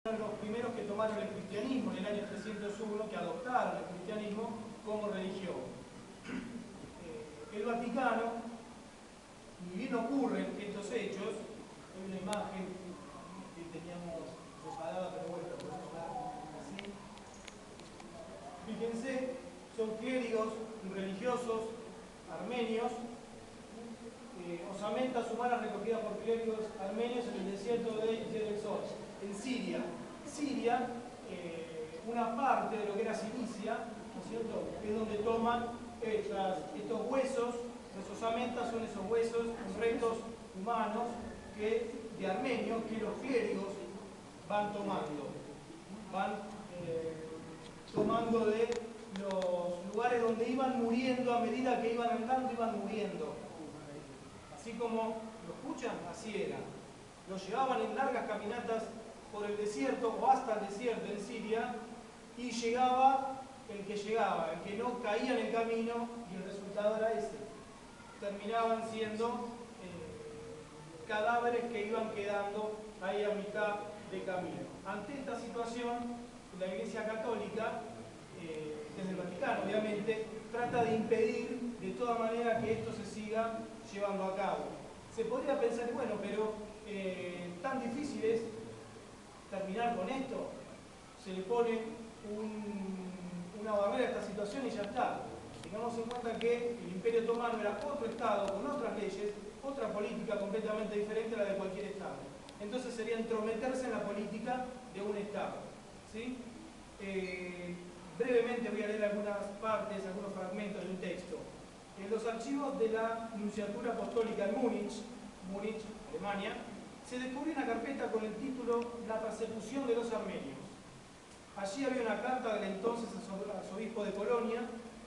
Los primeros que tomaron el cristianismo en el año 301, que adoptaron el cristianismo como religión. El Vaticano, ni bien ocurren estos hechos, hay una imagen que teníamos preparada, pero bueno, la podemos ver así. Fíjense, son clérigos religiosos armenios, osamentas humanas recogidas por clérigos armenios en el desierto de Deir el-Zor, en Siria. Siria, una parte de lo que era Cilicia, ¿no es cierto?, es donde toman estos huesos, los osamentas son esos huesos, restos humanos de armenios que los clérigos van tomando de los lugares donde iban muriendo, a medida que iban andando, iban muriendo. Así como lo escuchan, así era. Los llevaban en largas caminatas por el desierto o hasta el desierto en Siria, y llegaba el que no caía en el camino, y el resultado era ese. Terminaban siendo cadáveres que iban quedando ahí a mitad de camino. Ante esta situación, la Iglesia Católica, desde el Vaticano obviamente, trata de impedir de toda manera que esto se siga llevando a cabo. Se podría pensar, bueno, pero tan difícil es terminar con esto, se le pone una barrera a esta situación y ya está. Tengamos en cuenta que el Imperio Otomano era otro Estado con otras leyes, otra política completamente diferente a la de cualquier Estado. Entonces sería entrometerse en la política de un Estado, ¿sí? Brevemente voy a leer algunas partes, algunos fragmentos de un texto. En los archivos de la Nunciatura Apostólica en Múnich, Alemania, se descubrió una carpeta con el título La persecución de los armenios. Allí había una carta del entonces arzobispo de Colonia,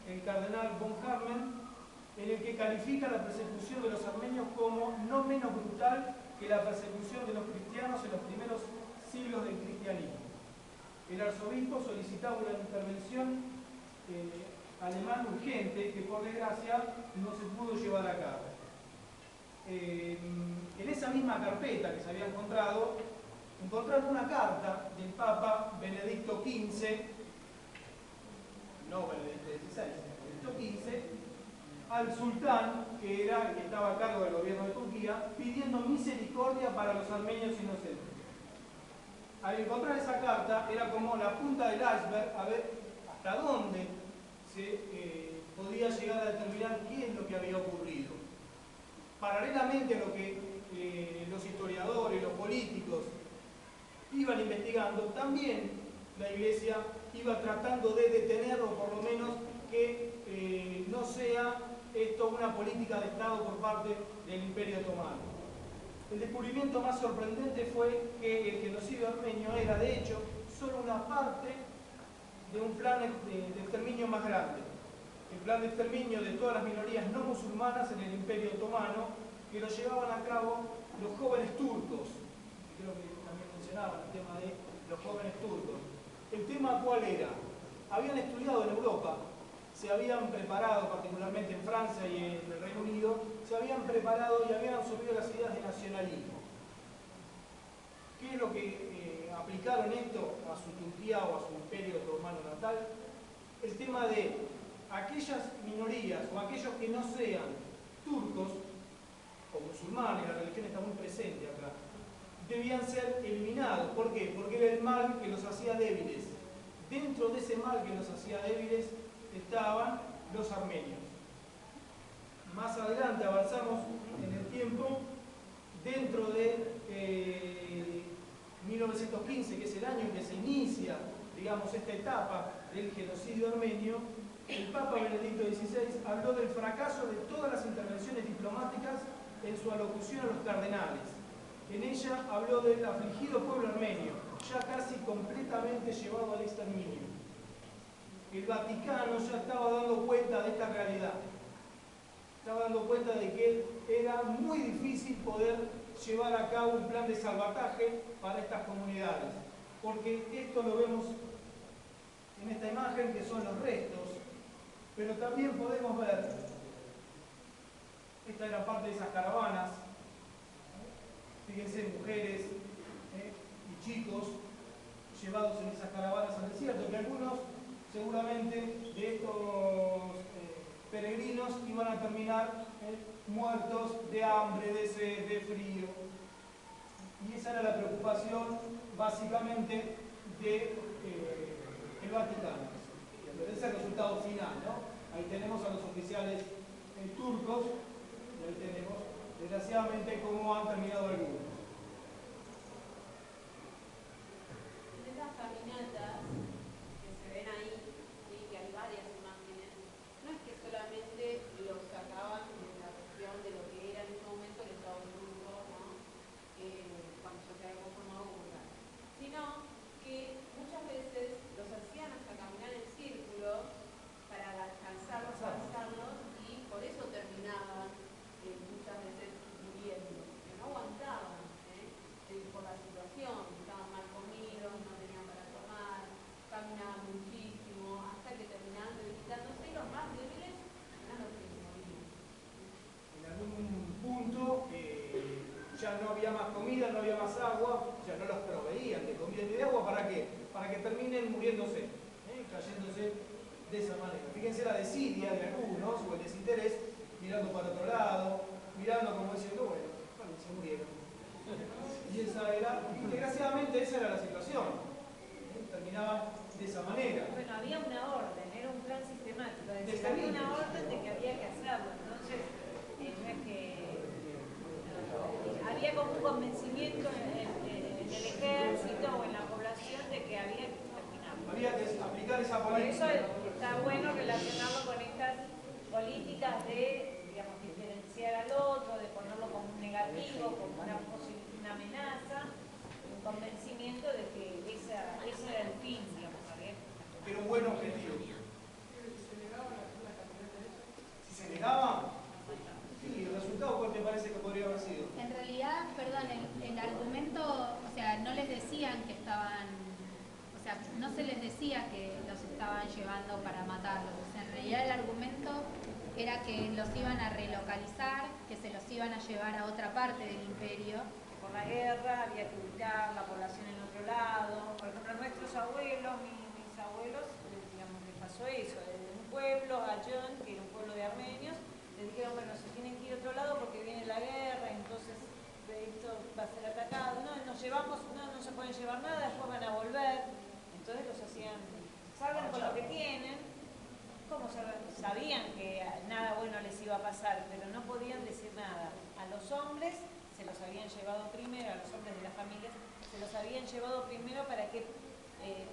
el cardenal von Hartmann, en el que califica la persecución de los armenios como no menos brutal que la persecución de los cristianos en los primeros siglos del cristianismo. El arzobispo solicitaba una intervención alemana urgente que por desgracia no se pudo llevar a cabo. En esa misma carpeta que se había encontrado, encontraron una carta del Papa Benedicto XV, no Benedicto XVI, Benedicto XV, al sultán, que era el que estaba a cargo del gobierno de Turquía, pidiendo misericordia para los armenios inocentes. Al encontrar esa carta, era como la punta del iceberg, a ver hasta dónde se podía llegar a determinar qué es lo que había ocurrido. Paralelamente a lo que los historiadores, los políticos iban investigando, también la Iglesia iba tratando de detener, o por lo menos que no sea esto una política de Estado por parte del Imperio Otomano. El descubrimiento más sorprendente fue que el genocidio armenio era, de hecho, solo una parte de un plan de exterminio más grande. El plan de exterminio de todas las minorías no musulmanas en el Imperio Otomano, que lo llevaban a cabo los jóvenes turcos. Creo que también mencionaban el tema de los jóvenes turcos. ¿El tema cuál era? Habían estudiado en Europa, se habían preparado, particularmente en Francia y en el Reino Unido, se habían preparado y habían absorbido las ideas de nacionalismo. ¿Qué es lo que aplicaron esto a su Turquía o a su Imperio Otomano natal? El tema de aquellas minorías o aquellos que no sean turcos o musulmanes, la religión está muy presente acá, debían ser eliminados. ¿Por qué? Porque era el mal que los hacía débiles. Dentro de ese mal que los hacía débiles estaban los armenios. Más adelante avanzamos en el tiempo, dentro de 1915, que es el año en que se inicia, digamos, esta etapa del genocidio armenio, el Papa Benedicto XVI habló del fracaso de todas las intervenciones diplomáticas en su alocución a los cardenales. En ella habló del afligido pueblo armenio, ya casi completamente llevado al exterminio. El Vaticano ya estaba dando cuenta de esta realidad. Estaba dando cuenta de que era muy difícil poder llevar a cabo un plan de salvataje para estas comunidades. Porque esto lo vemos en esta imagen, que son los restos, pero también podemos ver, esta era parte de esas caravanas, fíjense, mujeres y chicos llevados en esas caravanas al desierto, que algunos seguramente de estos peregrinos iban a terminar muertos de hambre, de sed, de frío. Y esa era la preocupación básicamente del Vaticano. Ese es el resultado final, ¿no? Ahí tenemos a los oficiales turcos, y ahí tenemos desgraciadamente cómo han terminado algunos. En esas caminatas que se ven ahí, ¿sí? Que hay varias imágenes, no es que solamente los sacaban de la cuestión de lo que era en ese momento el Estado turco, ¿no? Cuando ya se había conformado como tal, sino que muchas veces los hacían hasta caminar en círculos para alcanzarlos, avanzarlos, y por eso terminaban muchas veces muriendo, que no aguantaban por la situación, estaban mal comidos, no tenían para tomar, caminaban muchísimo, hasta que terminaban debilitándose, y los más débiles eran los que morían. En algún punto ya no había más comida, no había más agua, ya no los proveían de comida ni de agua. ¿Para qué? Para que terminen muriéndose, cayéndose de esa manera. Fíjense la desidia de algunos, o el desinterés, mirando para otro lado, mirando como diciendo, bueno, se murieron. Y esa era, desgraciadamente esa era la situación. Terminaban de esa manera. Bueno, había una orden, era un plan sistemático, es decir, había una orden de que había que hacerlo, entonces no es que había como un convencimiento en el ejército o en la población de que había que terminarlo. Había que aplicar esa Por política. eso está bueno relacionarlo con estas políticas de, digamos, diferenciar al otro, de ponerlo como un negativo, como una amenaza, un convencimiento de que ese era el fin, digamos, ¿sabes? Era un buen objetivo. Si se negaba, sí, el resultado, ¿cuál te parece que podría haber sido? En realidad, perdón, el argumento, o sea, no les decían que estaban, o sea, no se les decía que los estaban llevando para matarlos. O sea, en realidad el argumento era que los iban a relocalizar, que se los iban a llevar a otra parte del imperio. Por la guerra había que ubicar la población en otro lado. Por ejemplo, nuestros abuelos, mis abuelos, digamos, les pasó eso. De un pueblo, Gallón, que era un pueblo de armenios, les dijeron, bueno, se tienen que ir a otro lado porque viene la guerra, entonces esto va a ser atacado. No, nos llevamos, no se pueden llevar nada, después van a volver. Entonces los hacían, salgan con lo que tienen. ¿Cómo sabían que nada bueno les iba a pasar? Pero no podían decir nada. A los hombres se los habían llevado primero, a los hombres de las familias, se los habían llevado primero para que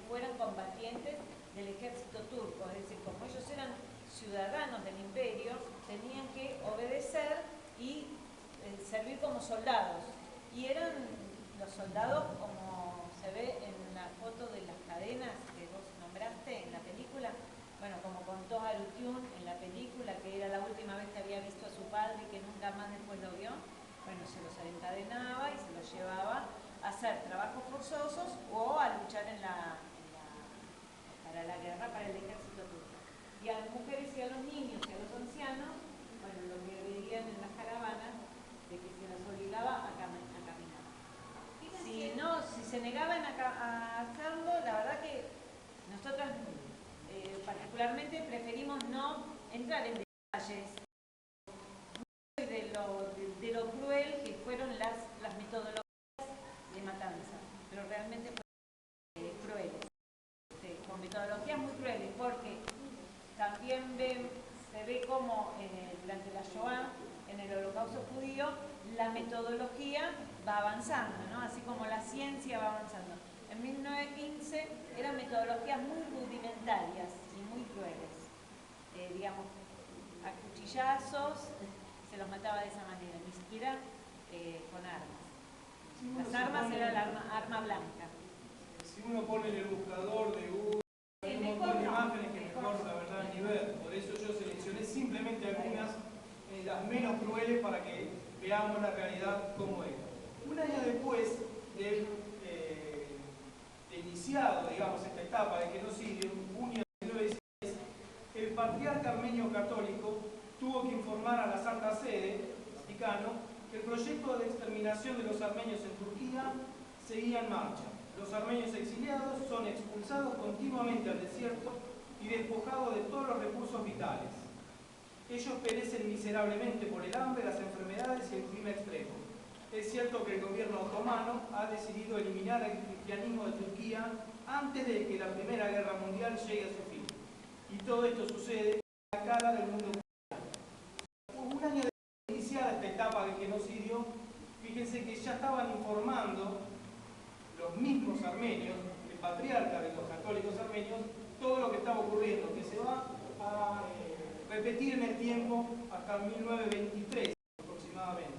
fueran combatientes del ejército turco. Es decir, como ellos eran ciudadanos del imperio, tenían que obedecer y servir como soldados. Y eran los soldados, como se ve en la foto de las cadenas que vos nombraste en la película, bueno, como contó Arutiún en la película, que era la última vez que había visto a su padre y que nunca más después lo vio, bueno, se los encadenaba y se los llevaba a hacer trabajos forzosos o a luchar para la guerra, para el ejército turco. Y a las mujeres y a los niños y a los ancianos, bueno, lo que veían en las caravanas, de que se los obligaba a caminar. Si se negaban a hacerlo, la verdad que nosotras particularmente preferimos no entrar en detalles de lo cruel que fueron las metodologías de matanza, pero realmente fueron crueles, con metodologías muy crueles, porque también se ve como durante la Shoah, en el Holocausto judío, la metodología va avanzando, ¿no? Así como la ciencia va avanzando. En 1915 eran metodologías muy rudimentarias y muy crueles. Digamos, a cuchillazos se los mataba de esa manera, ni siquiera con armas. Las armas era el arma blanca. Si uno pone en el buscador de Google, hay un montón de imágenes que mejor, la verdad, ni ver. Por eso yo seleccioné simplemente algunas, las menos crueles, para que veamos la realidad como era. Un año después de iniciado, digamos, esta etapa de genocidio, en junio de 1916, el patriarca armenio católico tuvo que informar a la Santa Sede, el Vaticano, que el proyecto de exterminación de los armenios en Turquía seguía en marcha. Los armenios exiliados son expulsados continuamente al desierto y despojados de todos los recursos vitales. Ellos perecen miserablemente por el hambre, las enfermedades y el clima extremo. Es cierto que el gobierno otomano ha decidido eliminar el cristianismo de Turquía antes de que la Primera Guerra Mundial llegue a su fin. Y todo esto sucede a la cara del mundo mundial. Un año de iniciada esta etapa del genocidio, fíjense que ya estaban informando los mismos armenios, el patriarca de los católicos armenios, todo lo que estaba ocurriendo, que se va a repetir en el tiempo hasta 1923 aproximadamente.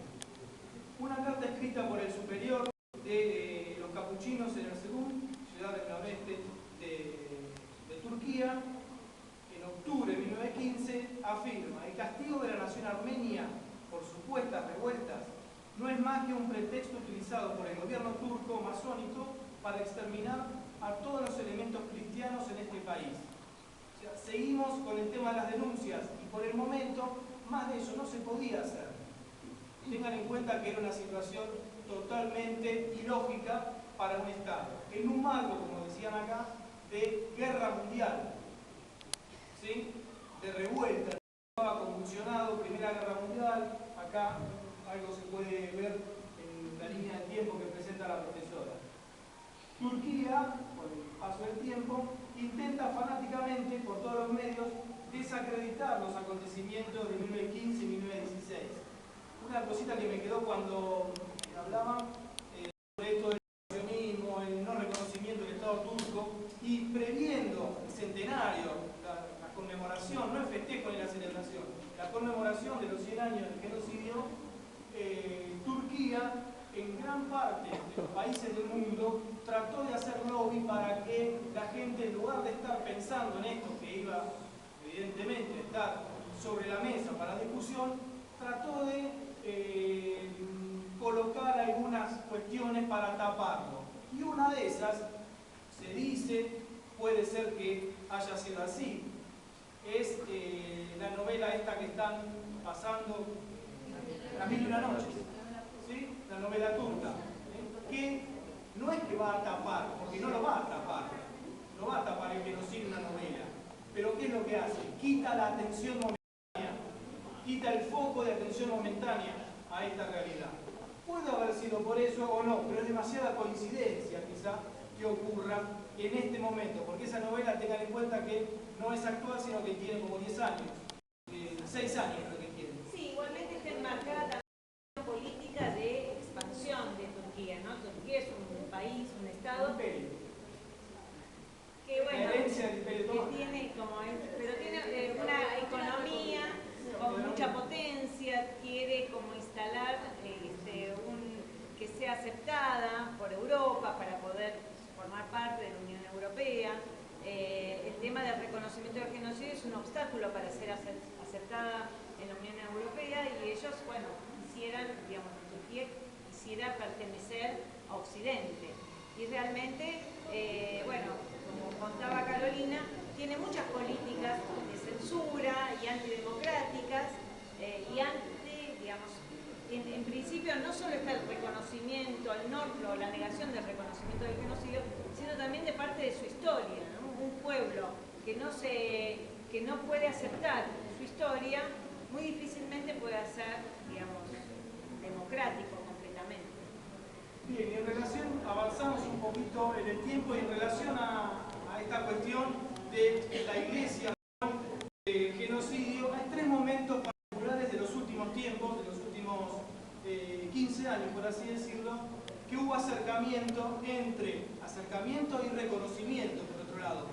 Una carta escrita por el superior de los capuchinos en Erzurum, ciudad del noroeste de Turquía, en octubre de 1915, afirma: el castigo de la nación armenia por supuestas revueltas no es más que un pretexto utilizado por el gobierno turco masónico para exterminar a todos los elementos cristianos en este país. O sea, seguimos con el tema de las denuncias y por el momento más de eso no se podía hacer. Tengan en cuenta que era una situación totalmente ilógica para un Estado, en un marco, como decían acá, de guerra mundial, ¿sí? De revuelta. Estaba convulsionado, Primera Guerra Mundial, acá algo se puede ver en la línea de tiempo que presenta la profesora. Turquía, con el paso del tiempo, intenta fanáticamente, por todos los medios, desacreditar los acontecimientos de 1915 y 1916. Una cosita que me quedó cuando hablaba sobre esto del nacionalismo, el no reconocimiento del Estado turco, y previendo el centenario, la conmemoración, no el festejo ni la celebración, la conmemoración de los 100 años del genocidio. Turquía, en gran parte de los países del mundo, trató de hacer lobby para que la gente, en lugar de estar pensando en esto, que iba evidentemente a estar sobre la mesa para discusión, trató de colocar algunas cuestiones para taparlo. Y una de esas, se dice, puede ser que haya sido así, es la novela esta que están pasando, Las Mil y una Noches, ¿sí? La novela turca, que no es que va a tapar, porque no lo va a tapar el genocidio en una novela, pero ¿qué es lo que hace? Quita la atención momentánea, quita el foco de atención momentánea a esta realidad. Puede haber sido por eso o no, pero es demasiada coincidencia quizá que ocurra en este momento, porque esa novela, tengan en cuenta que no es actual, sino que tiene como 10 años, 6 años lo que tiene. Sí, igualmente está enmarcada también una política de expansión de Turquía, ¿no? Turquía es un país, un estado que, bueno, que tiene como pero tiene una economía con mucha potencia, quiere como instalar que sea aceptada por Europa para poder formar parte de la Unión Europea. El tema del reconocimiento del genocidio es un obstáculo para ser aceptada en la Unión Europea y ellos, bueno, quisieran, digamos, Turquía quisiera pertenecer a Occidente. Y realmente, bueno, como contaba Carolina, tiene muchas políticas de censura y antidemocráticas y digamos, en principio no solo está el reconocimiento, o la negación del reconocimiento del genocidio, sino también de parte de su historia, ¿no? Un pueblo que no puede aceptar su historia, muy difícilmente puede ser, digamos, democrático completamente. Bien, y en relación, avanzamos un poquito en el tiempo y en relación a esta cuestión de la Iglesia, del genocidio, hay 3 momentos particulares de los últimos tiempos, de los últimos 15 años, por así decirlo, que hubo acercamiento y reconocimiento, por otro lado,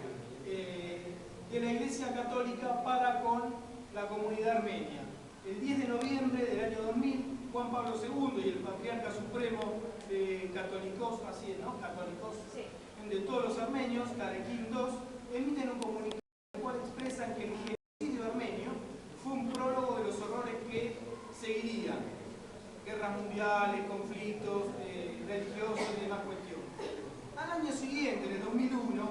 de la Iglesia Católica para con la comunidad armenia. El 10 de noviembre del año 2000, Juan Pablo II y el Patriarca Supremo de Católicos, así es, ¿no? Católicos, sí, de todos los armenios, Karekin II, emiten un comunicado en el cual expresan que el genocidio armenio fue un prólogo de los horrores que seguirían: guerras mundiales, conflictos religiosos y demás cuestiones. Al año siguiente, en el 2001,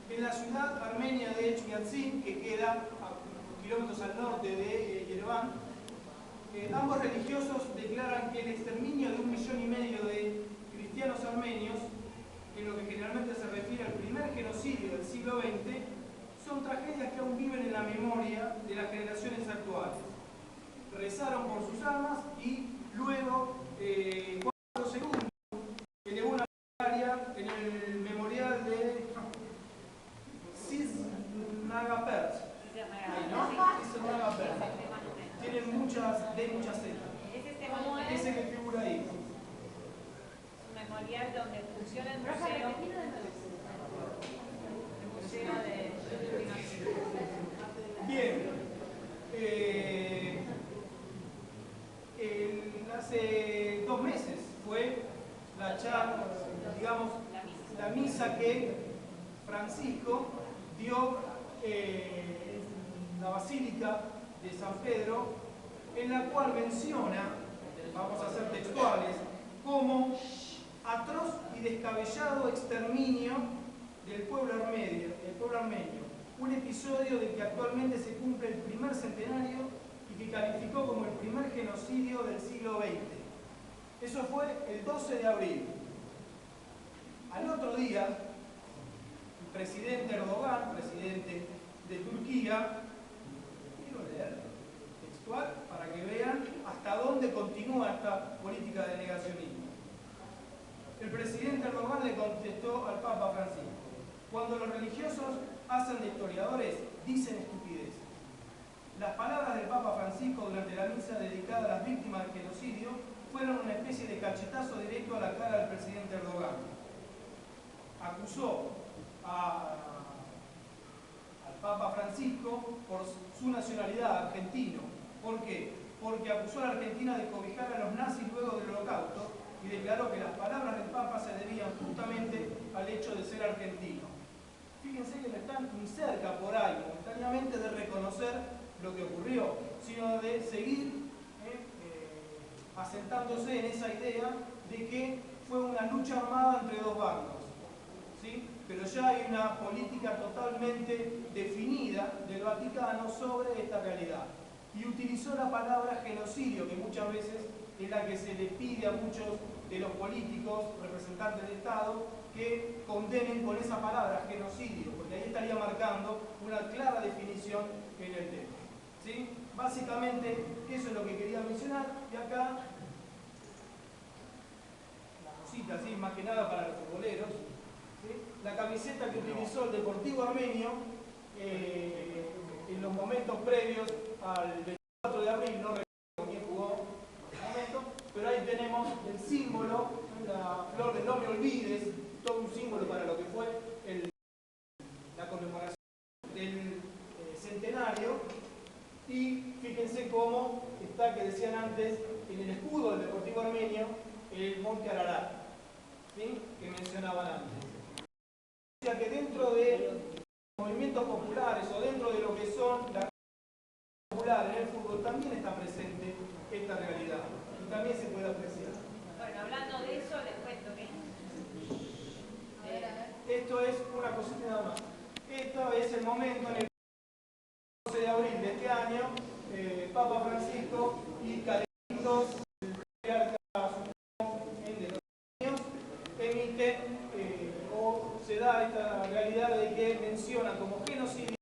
en la ciudad armenia de Chmiadzin, que queda a kilómetros al norte de Yerevan, ambos religiosos declaran que el exterminio de 1,5 millones de cristianos armenios en lo que generalmente se refiere al primer genocidio del siglo XX, son tragedias que aún viven en la memoria de las generaciones actuales. Rezaron por sus almas y luego, 4 segundos, elevó una plegaria en el memorial de Sisnagapert. Tienen muchas cetas. Ese que figura ahí. Es un memorial donde funciona el museo. El museo de Bien. Hace 2 meses fue la charla, digamos, la misa que Francisco dio en la Basílica de San Pedro, en la cual menciona, vamos a ser textuales, como atroz y descabellado exterminio del pueblo armenio, un episodio del que actualmente se cumple el primer centenario y que calificó como el primer genocidio del siglo XX. Eso fue el 12 de abril. Al otro día, el presidente Erdogan, presidente de Turquía, quiero leer textual para que vean hasta dónde continúa esta política de negacionismo. El presidente Erdogan le contestó al Papa Francisco: cuando los religiosos hacen de historiadores, dicen estupideces. Las palabras del Papa Francisco durante la misa dedicada a las víctimas del genocidio fueron una especie de cachetazo directo a la cara del presidente Erdogan. Acusó al Papa Francisco por su nacionalidad, argentino. ¿Por qué? Porque acusó a la Argentina de cobijar a los nazis luego del Holocausto y declaró que las palabras del Papa se debían justamente al hecho de ser argentino. Fíjense que no están ni cerca por ahí, momentáneamente, de reconocer lo que ocurrió, sino de seguir asentándose en esa idea de que fue una lucha armada entre 2 bandos. ¿Sí? Pero ya hay una política totalmente definida del Vaticano sobre esta realidad. Y utilizó la palabra genocidio, que muchas veces es la que se le pide a muchos de los políticos, representantes de Estado, que condenen con esa palabra, genocidio, porque ahí estaría marcando una clara definición en el tema. ¿Sí? Básicamente, eso es lo que quería mencionar, y acá, la cosita, ¿sí? Más que nada para los futboleros, ¿sí? La camiseta que utilizó el Deportivo Armenio en los momentos previos al 24 de abril, no recuerdo con quién jugó en ese momento, pero ahí tenemos el símbolo, la flor de no me olvides, todo un símbolo para lo que fue la conmemoración del centenario. Y fíjense cómo está, que decían antes, en el escudo del Deportivo Armenio, el monte Ararat, ¿sí? Que mencionaban antes. O sea que dentro de los movimientos populares o dentro de lo que son las popular en el fútbol también está presente esta realidad y también se puede apreciar. Bueno, hablando de eso, les cuento que esto es una cosita nada más. Esto es el momento en el 12 de abril de este año, Papa Francisco y Carlitos, el patriarca de los años, emite o se da esta realidad de que menciona como genocidio